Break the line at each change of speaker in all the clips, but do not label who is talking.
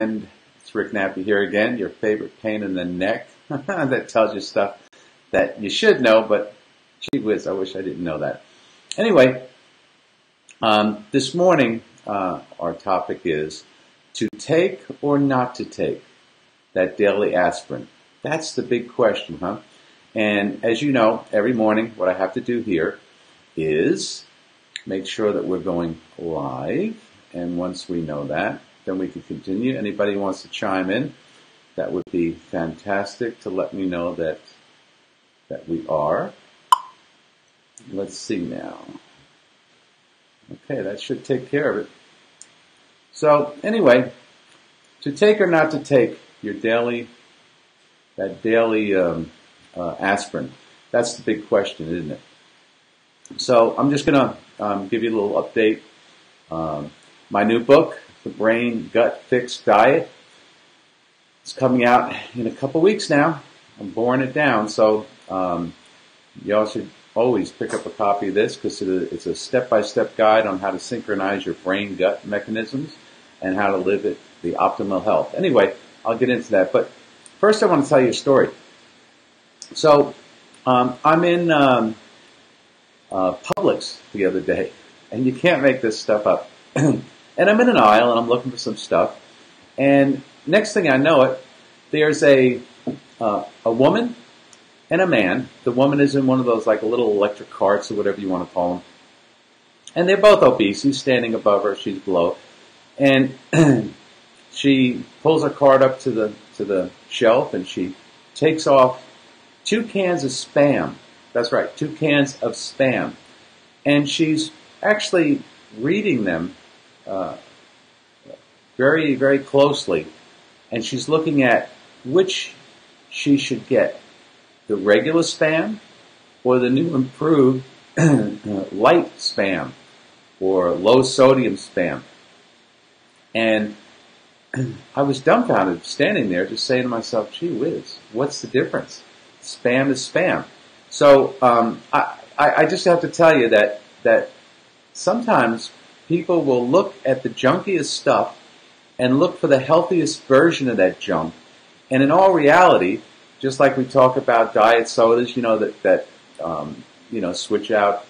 And it's Rick Nappi here again, your favorite pain in the neck that tells you stuff that you should know, but gee whiz, I wish I didn't know that. Anyway, this morning our topic is to take or not to take that daily aspirin. That's the big question, huh? And as you know, every morning what I have to do here is make sure that we're going live. And once we know that, then we can continue. Anybody who wants to chime in, that would be fantastic to let me know that we are. Let's see now. Okay, that should take care of it. So anyway, to take or not to take your daily aspirin, that's the big question, isn't it? So I'm just going to give you a little update. My new book, The Brain Gut Fix Diet, is coming out in a couple weeks now. I'm boring it down, so you all should always pick up a copy of this because it's a step-by-step guide on how to synchronize your brain-gut mechanisms and how to live at the optimal health. Anyway, I'll get into that, but first I want to tell you a story. So I'm in Publix the other day, and you can't make this stuff up. And I'm in an aisle, and I'm looking for some stuff. And next thing I know it, there's a woman and a man. The woman is in one of those like little electric carts or whatever you want to call them. And they're both obese. He's standing above her. She's below. And she pulls her cart up to the shelf, and she takes off 2 cans of Spam. That's right, 2 cans of Spam. And she's actually reading them very, very closely, and she's looking at which she should get, the regular Spam or the new improved light Spam or low sodium Spam. And I was dumbfounded standing there just saying to myself, gee whiz, what's the difference? Spam is Spam. So I just have to tell you that sometimes people will look at the junkiest stuff and look for the healthiest version of that junk. And in all reality, just like we talk about diet sodas, that switch out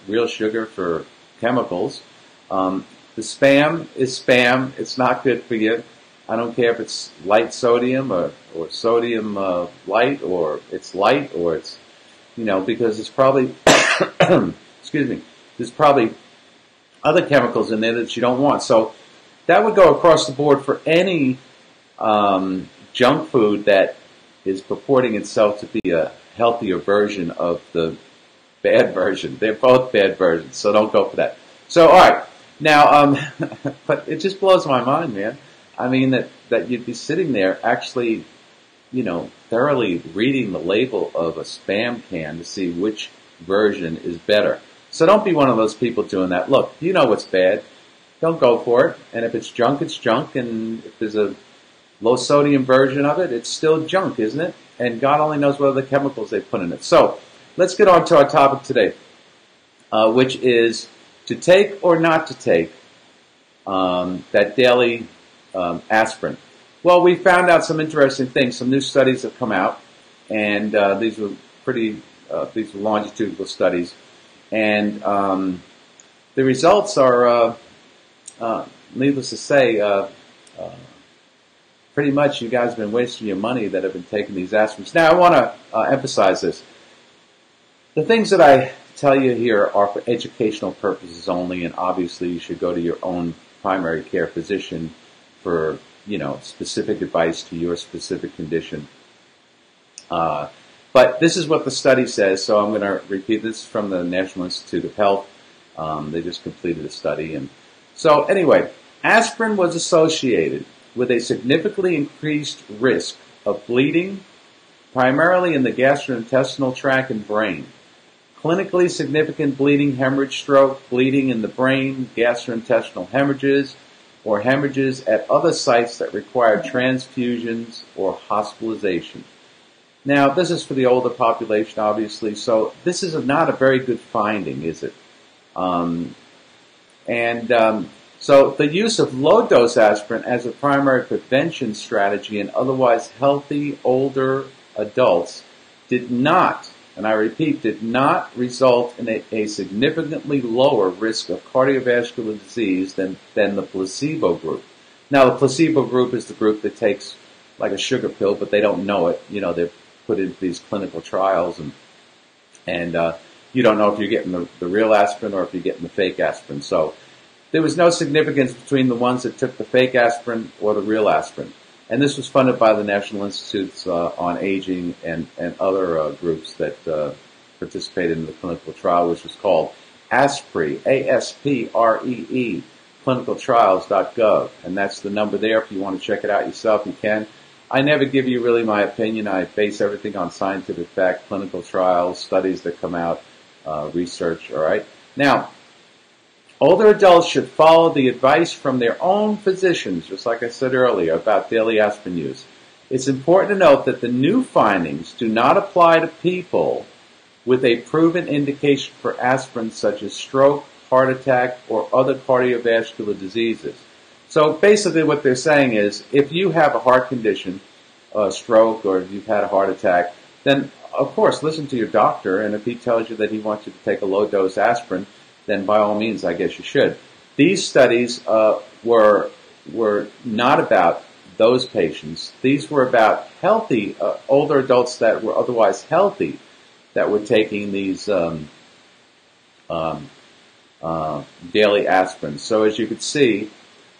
real sugar for chemicals. The Spam is Spam. It's not good for you. I don't care if it's light sodium or sodium light, or it's light, or it's, because it's probably, excuse me, there's probably other chemicals in there that you don't want. So that would go across the board for any junk food that is purporting itself to be a healthier version of the bad version. They're both bad versions, so don't go for that. So, all right. Now, but it just blows my mind, man. I mean, that you'd be sitting there actually, thoroughly reading the label of a Spam can to see which version is better. So don't be one of those people doing that. Look, you know what's bad. Don't go for it. And if it's junk, it's junk. And if there's a low sodium version of it, it's still junk, isn't it? And God only knows what other chemicals they put in it. So let's get on to our topic today, which is to take or not to take that daily aspirin. Well, we found out some interesting things. Some new studies have come out, and these were these were longitudinal studies. And the results are, needless to say, pretty much you guys have been wasting your money that have been taking these aspirins. Now, I want to emphasize this. The things that I tell you here are for educational purposes only, and obviously you should go to your own primary care physician for, specific advice to your specific condition. But this is what the study says, so I'm going to repeat this from the National Institute of Health. They just completed a study. And so anyway, aspirin was associated with a significantly increased risk of bleeding, primarily in the gastrointestinal tract and brain. Clinically significant bleeding, hemorrhage, stroke, bleeding in the brain, gastrointestinal hemorrhages, or hemorrhages at other sites that require transfusions or hospitalization. Now, this is for the older population, obviously, so this is not a very good finding, is it? So the use of low-dose aspirin as a primary prevention strategy in otherwise healthy older adults did not, and I repeat, did not result in a significantly lower risk of cardiovascular disease than the placebo group. Now, the placebo group is the group that takes like a sugar pill, but they don't know it. You know, they're put into these clinical trials, and you don't know if you're getting the real aspirin or if you're getting the fake aspirin. So there was no significance between the ones that took the fake aspirin or the real aspirin. And this was funded by the National Institutes on Aging and other groups that participated in the clinical trial, which was called Aspirin, ASPREE, clinicaltrials.gov. And that's the number there. If you want to check it out yourself, you can. I never give you really my opinion. I base everything on scientific fact, clinical trials, studies that come out, research, all right? Now, older adults should follow the advice from their own physicians, just like I said earlier, about daily aspirin use. It's important to note that the new findings do not apply to people with a proven indication for aspirin such as stroke, heart attack, or other cardiovascular diseases. So basically what they're saying is if you have a heart condition, a stroke, or if you've had a heart attack, then of course listen to your doctor, and if he tells you that he wants you to take a low-dose aspirin, then by all means, I guess you should. These studies were not about those patients. These were about healthy, older adults that were otherwise healthy that were taking these daily aspirins. So as you could see,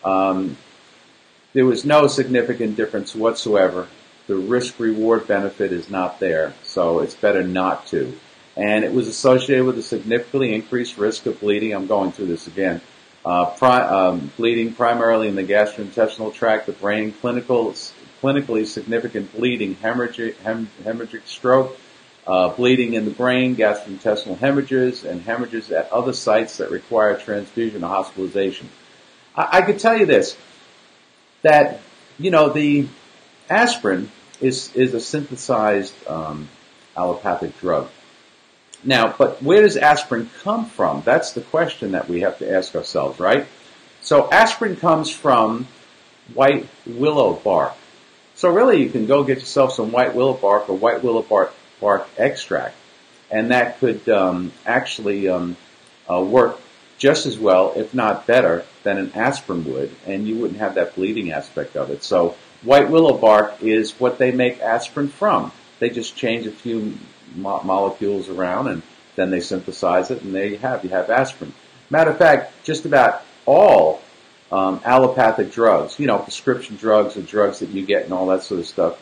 there was no significant difference whatsoever. The risk-reward benefit is not there, so it's better not to. And it was associated with a significantly increased risk of bleeding. I'm going through this again. Bleeding primarily in the gastrointestinal tract, the brain, clinically significant bleeding, hemorrhagic stroke, bleeding in the brain, gastrointestinal hemorrhages, and hemorrhages at other sites that require transfusion or hospitalization. I could tell you this, that, you know, the aspirin is a synthesized allopathic drug. Now, but where does aspirin come from? That's the question that we have to ask ourselves, right? So aspirin comes from white willow bark. So really you can go get yourself some white willow bark or white willow bark extract, and that could actually work just as well, if not better, than an aspirin would, and you wouldn't have that bleeding aspect of it. So white willow bark is what they make aspirin from. They just change a few molecules around, and then they synthesize it, and there you have aspirin. Matter of fact, just about all allopathic drugs, you know, prescription drugs or drugs that you get and all that sort of stuff,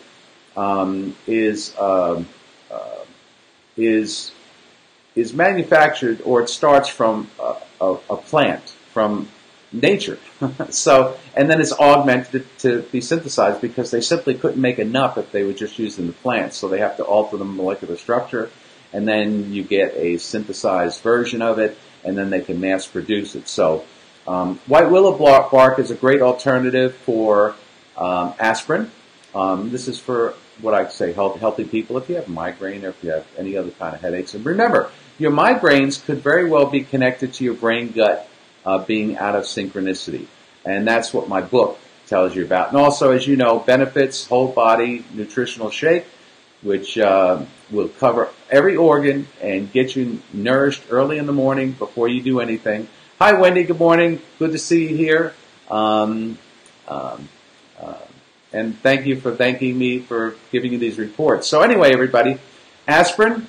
is manufactured, or it starts from a plant, from nature. So, and then it's augmented to be synthesized because they simply couldn't make enough if they were just using the plants. So they have to alter the molecular structure, and then you get a synthesized version of it, and then they can mass produce it. So white willow bark is a great alternative for aspirin. This is for what I say healthy people. If you have migraine or if you have any other kind of headaches, and remember, your migraines could very well be connected to your brain-gut being out of synchronicity. And that's what my book tells you about. And also, as you know, Benefits Whole Body Nutritional Shake, which will cover every organ and get you nourished early in the morning before you do anything. Hi, Wendy. Good morning. Good to see you here. And thank you for thanking me for giving you these reports. So anyway, everybody, aspirin,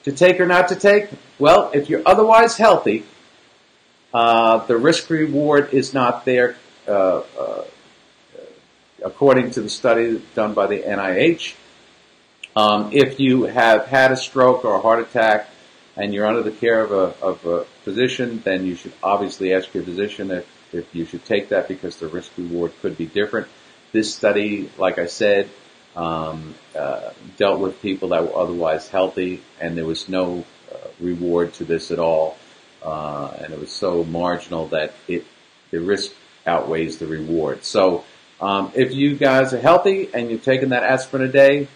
to take or not to take? Well, if you're otherwise healthy, the risk-reward is not there, according to the study done by the NIH. If you have had a stroke or a heart attack and you're under the care of a physician, then you should obviously ask your physician if you should take that, because the risk-reward could be different. This study, like I said, dealt with people that were otherwise healthy, and there was no reward to this at all. And it was so marginal that the risk outweighs the reward. So if you guys are healthy and you're taking that aspirin a day,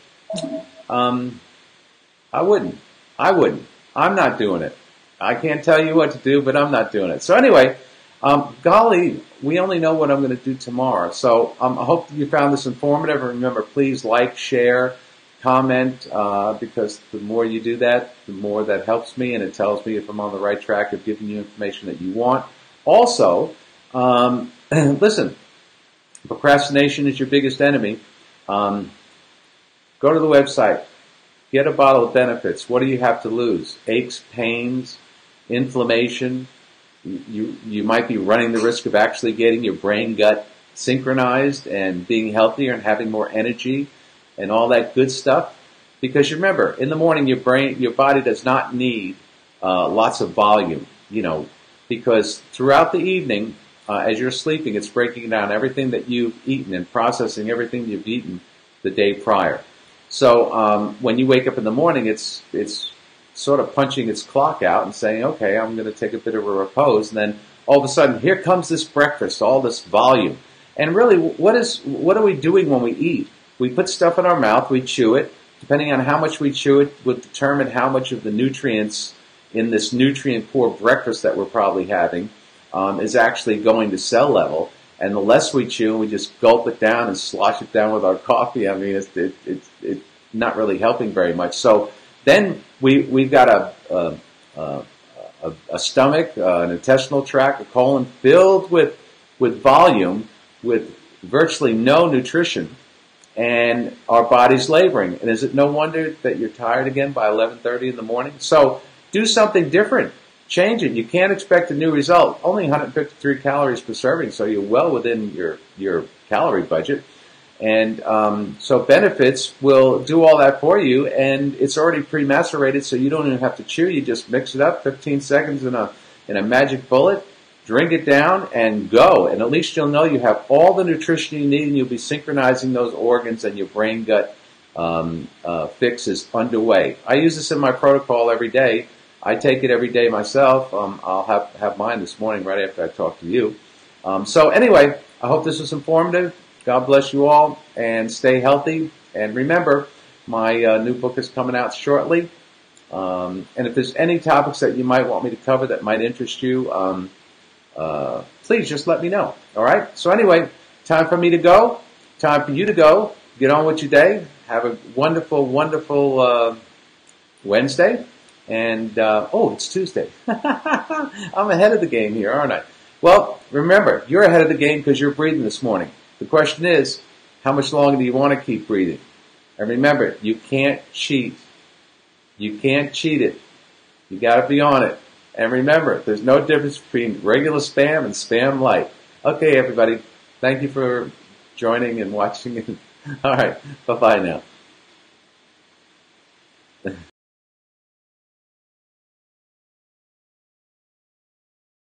I wouldn't. I'm not doing it. I can't tell you what to do, but I'm not doing it. So anyway, Golly, we only know what I'm going to do tomorrow. So I hope you found this informative. And remember, please like, share, comment, because the more you do that, the more that helps me, and it tells me if I'm on the right track of giving you information that you want. Also, listen, procrastination is your biggest enemy. Go to the website. Get a bottle of benefits. What do you have to lose? Aches, pains, inflammation. You might be running the risk of actually getting your brain gut synchronized and being healthier and having more energy and all that good stuff. Because remember, in the morning your body does not need lots of volume, because throughout the evening, as you're sleeping, it's breaking down everything that you've eaten and processing everything you've eaten the day prior. So when you wake up in the morning, it's sort of punching its clock out and saying, okay, I'm going to take a bit of a repose. And then all of a sudden, here comes this breakfast, all this volume. And really, what are we doing when we eat? We put stuff in our mouth, we chew it. Depending on how much we chew it will determine how much of the nutrients in this nutrient-poor breakfast that we're probably having is actually going to cell level. And the less we chew, we just gulp it down and slosh it down with our coffee. I mean, it's not really helping very much. So then we've got a stomach, an intestinal tract, a colon filled with volume, with virtually no nutrition, and our body's laboring. And is it no wonder that you're tired again by 11:30 in the morning? So do something different. Change it. You can't expect a new result. Only 153 calories per serving, so you're well within your calorie budget. And so benefits will do all that for you, and it's already pre-macerated, so you don't even have to chew. You just mix it up, 15 seconds in a magic bullet, drink it down, and go. And at least you'll know you have all the nutrition you need, and you'll be synchronizing those organs, and your brain-gut fix is underway. I use this in my protocol every day. I take it every day myself. I'll have mine this morning right after I talk to you. So anyway, I hope this was informative. God bless you all, and stay healthy. And remember, my new book is coming out shortly. And if there's any topics that you might want me to cover that might interest you, please just let me know. All right? So anyway, time for me to go. Time for you to go. Get on with your day. Have a wonderful, wonderful Wednesday. And, it's Tuesday. I'm ahead of the game here, aren't I? Well, remember, you're ahead of the game because you're breathing this morning. The question is, how much longer do you want to keep breathing? And remember, you can't cheat. You can't cheat it. You got to be on it. And remember, there's no difference between regular spam and spam light. Okay, everybody. Thank you for joining and watching. All right. Bye-bye now.